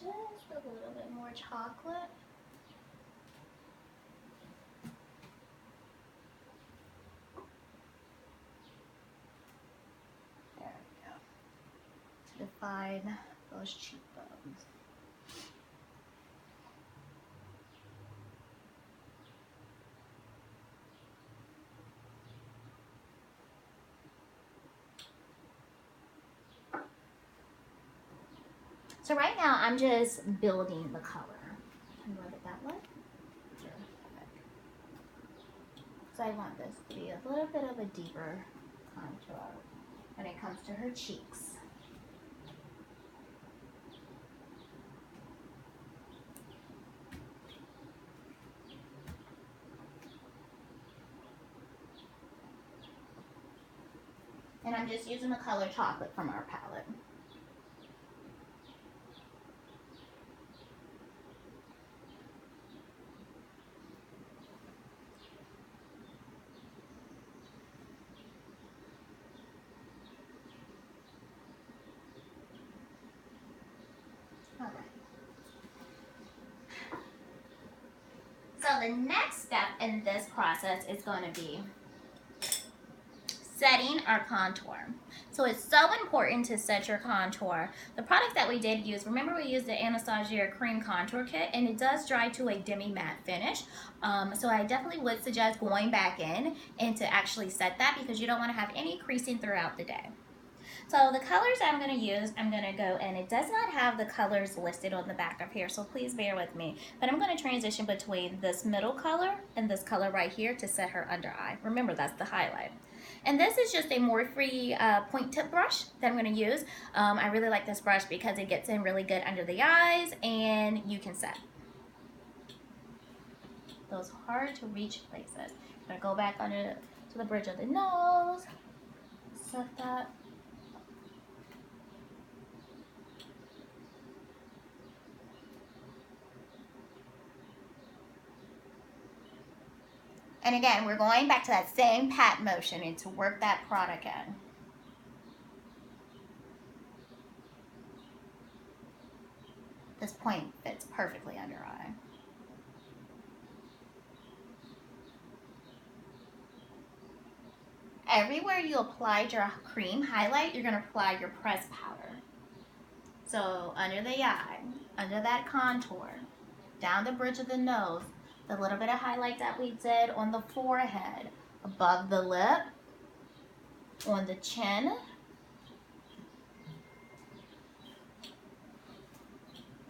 just a little bit more chocolate. There we go. To define those cheekbones. So right now I'm just building the color. Can you rub it that way? So I want this to be a little bit of a deeper contour when it comes to her cheeks. And I'm just using the color chocolate from our palette. Okay. So the next step in this process is going to be setting our contour. So it's so important to set your contour. The product that we did use, remember we used the Anastasia Cream Contour Kit, and it does dry to a demi-matte finish. So I definitely would suggest going back in and to actually set that, because you don't want to have any creasing throughout the day. So the colors I'm going to use, I'm going to go, and it does not have the colors listed on the back of here, so please bear with me. But I'm going to transition between this middle color and this color right here to set her under eye. Remember, that's the highlight. And this is just a Morphe point tip brush that I'm going to use. I really like this brush because it gets in really good under the eyes, and you can set those hard to reach places. I'm going to go back under to the bridge of the nose, set that. And again, we're going back to that same pat motion and to work that product in. This point fits perfectly under eye. Everywhere you applied your cream highlight, you're going to apply your pressed powder. So under the eye, under that contour, down the bridge of the nose, the little bit of highlight that we did on the forehead, above the lip, on the chin, and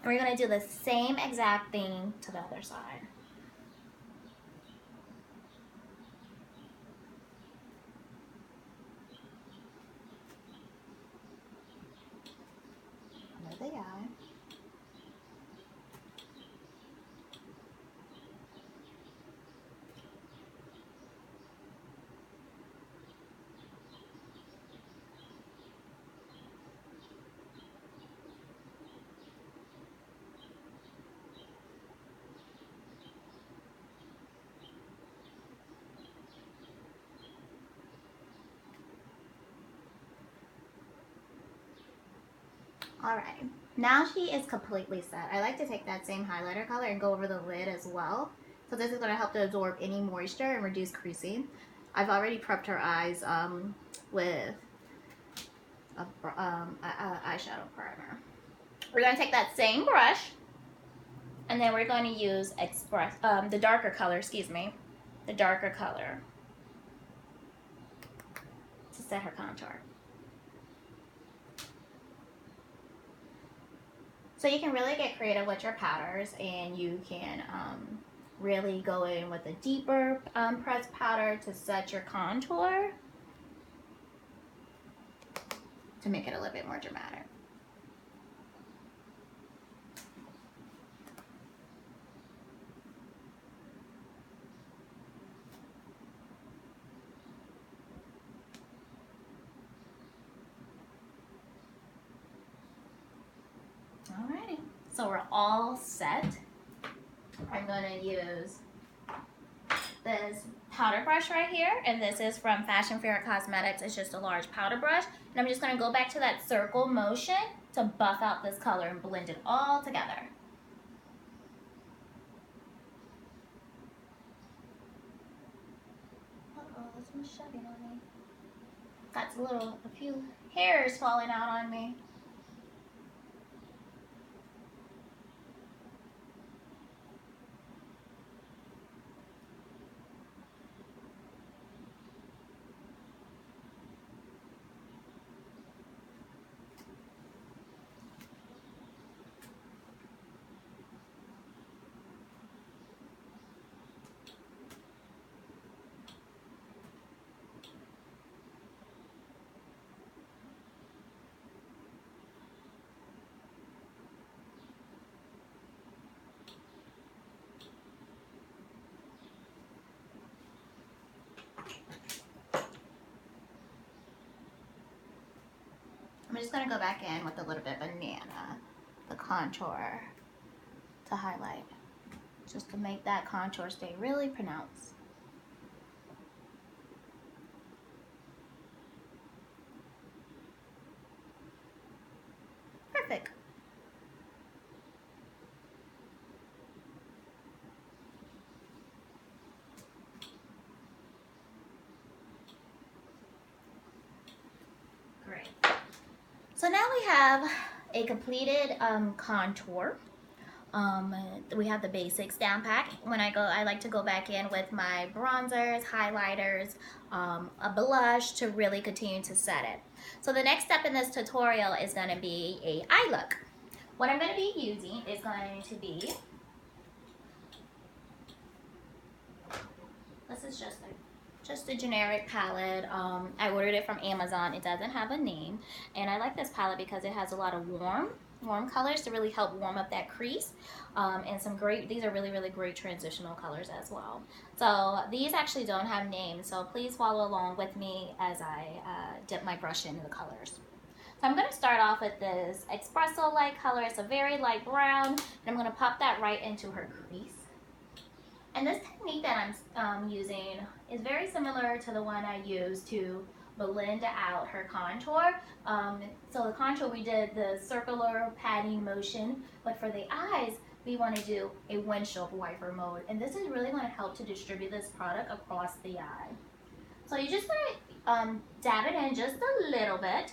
we're going to do the same exact thing to the other side. Under the eye. All right, now she is completely set. I like to take that same highlighter color and go over the lid as well. So this is going to help to absorb any moisture and reduce creasing. I've already prepped her eyes with a eyeshadow primer. We're going to take that same brush, and then we're going to use the darker color, the darker color to set her contour. So you can really get creative with your powders, and you can really go in with a deeper pressed powder to set your contour to make it a little bit more dramatic. Alrighty, so we're all set. I'm going to use this powder brush right here, and this is from Fashion Fair Cosmetics. It's just a large powder brush, and I'm just going to go back to that circle motion to buff out this color and blend it all together. Uh-oh, this one's shedding on me. Got a few hairs falling out on me. I'm just gonna go back in with a little bit of banana, the contour, to highlight, just to make that contour stay really pronounced. Perfect. Great. So now we have a completed contour. We have the basics down pat. When I like to go back in with my bronzers, highlighters, a blush to really continue to set it. So the next step in this tutorial is going to be a eye look. What I'm going to be using is going to be, this is just a generic palette. I ordered it from Amazon. It doesn't have a name, and I like this palette because it has a lot of warm colors to really help warm up that crease, and these are really great transitional colors as well. So these actually don't have names, so please follow along with me as I dip my brush into the colors. So I'm going to start off with this espresso-like color. It's a very light brown, and I'm going to pop that right into her crease. And this technique that I'm using is very similar to the one I used to blend out her contour. So the contour, we did the circular patting motion, but for the eyes, we want to do a windshield wiper mode. And this is really going to help to distribute this product across the eye. So you just want to dab it in just a little bit,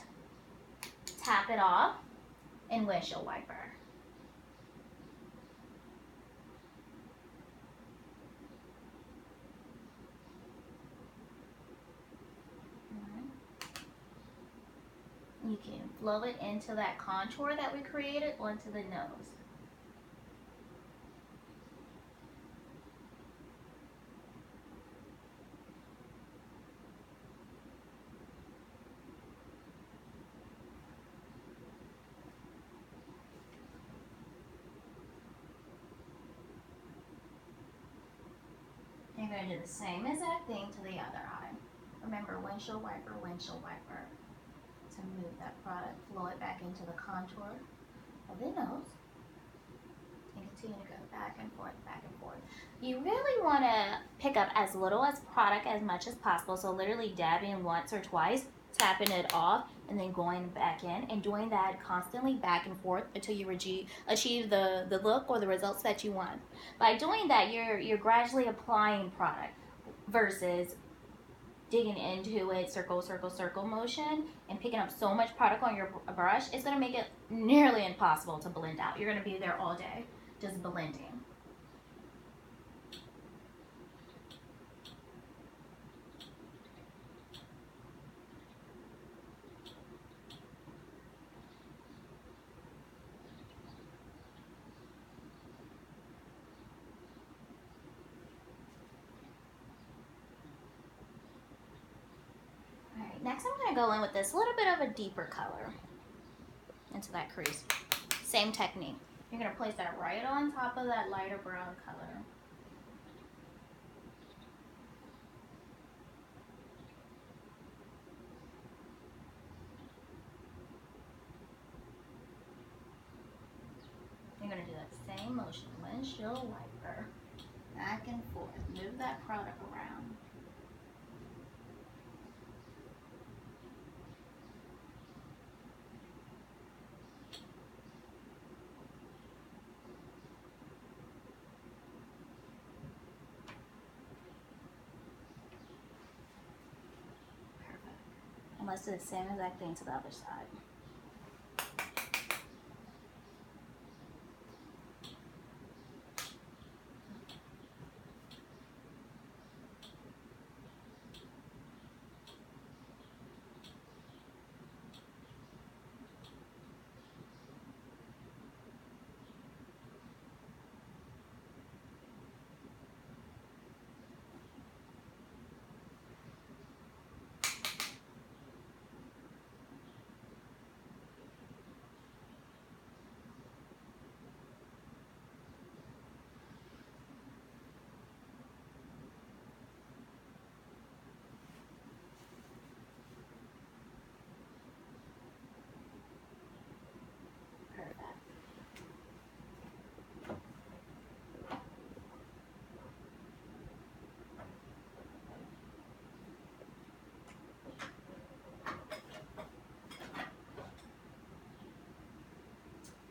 tap it off, and windshield wiper. You can flow it into that contour that we created onto the nose. You're going to do the same exact thing to the other eye. Remember, windshield wiper, to move that product, flow it back into the contour of the nose, and continue to go back and forth, back and forth. You really want to pick up as little as product as much as possible, so literally dabbing once or twice, tapping it off, and then going back in, and doing that constantly back and forth until you achieve the look or the results that you want. By doing that, you're gradually applying product versus digging into it, circle motion, and picking up so much product on your brush. It's going to make it nearly impossible to blend out. You're going to be there all day just blending. Next, I'm going to go in with this little bit of a deeper color into that crease. Same technique. You're going to place that right on top of that lighter brown color. You're going to do that same motion, windshield wiper, back and forth. Move that product around. let's do the same exact thing to the other side.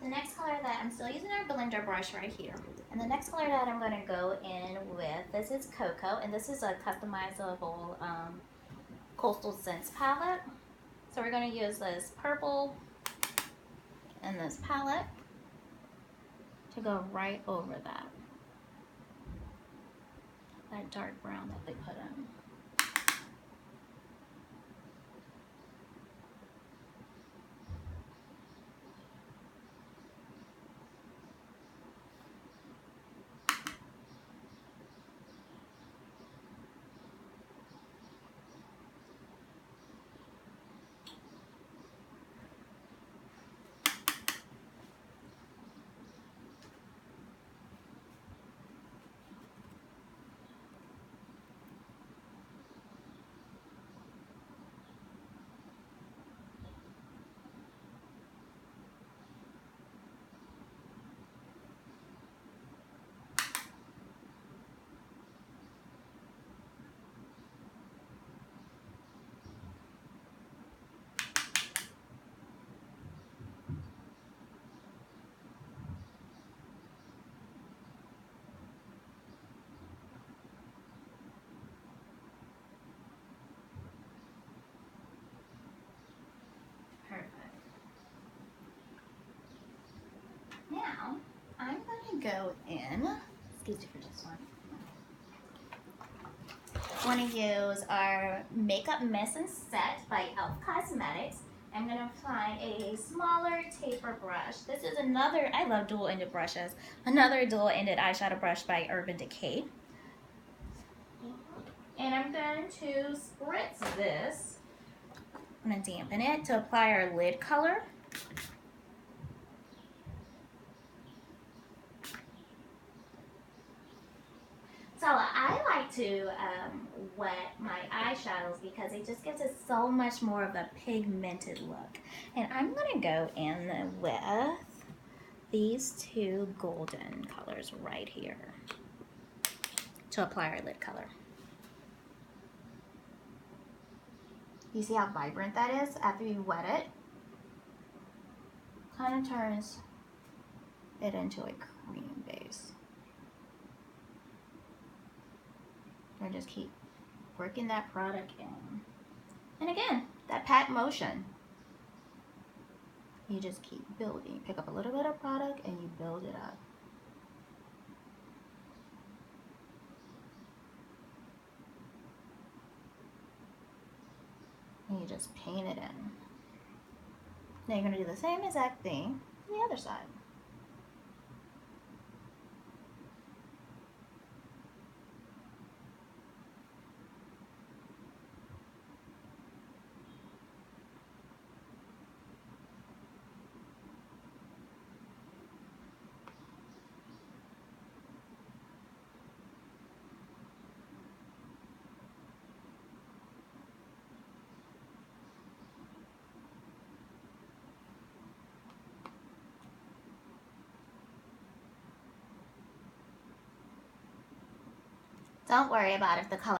The next color that I'm still using our blender brush right here. And the next color that I'm going to go in with, this is Cocoa, and this is a customizable Coastal Scents palette. So we're going to use this purple and this palette to go right over that dark brown that they put in. Now, I'm going to go in, excuse me for just one. I want to use our Makeup Mist and Set by e.l.f. Cosmetics. I'm going to apply a smaller taper brush. This is another, I love dual-ended brushes, another dual-ended eyeshadow brush by Urban Decay. And I'm going to spritz this. I'm going to dampen it to apply our lid color. So I like to wet my eyeshadows because it just gives it so much more of a pigmented look. And I'm going to go in with these two golden colors right here to apply our lid color. You see how vibrant that is after you wet it? Kind of turns it into a cream base. And just keep working that product in. And again, that pat motion. You just keep building. Pick up a little bit of product and you build it up. And you just paint it in. Now you're going to do the same exact thing on the other side. Don't worry about if the color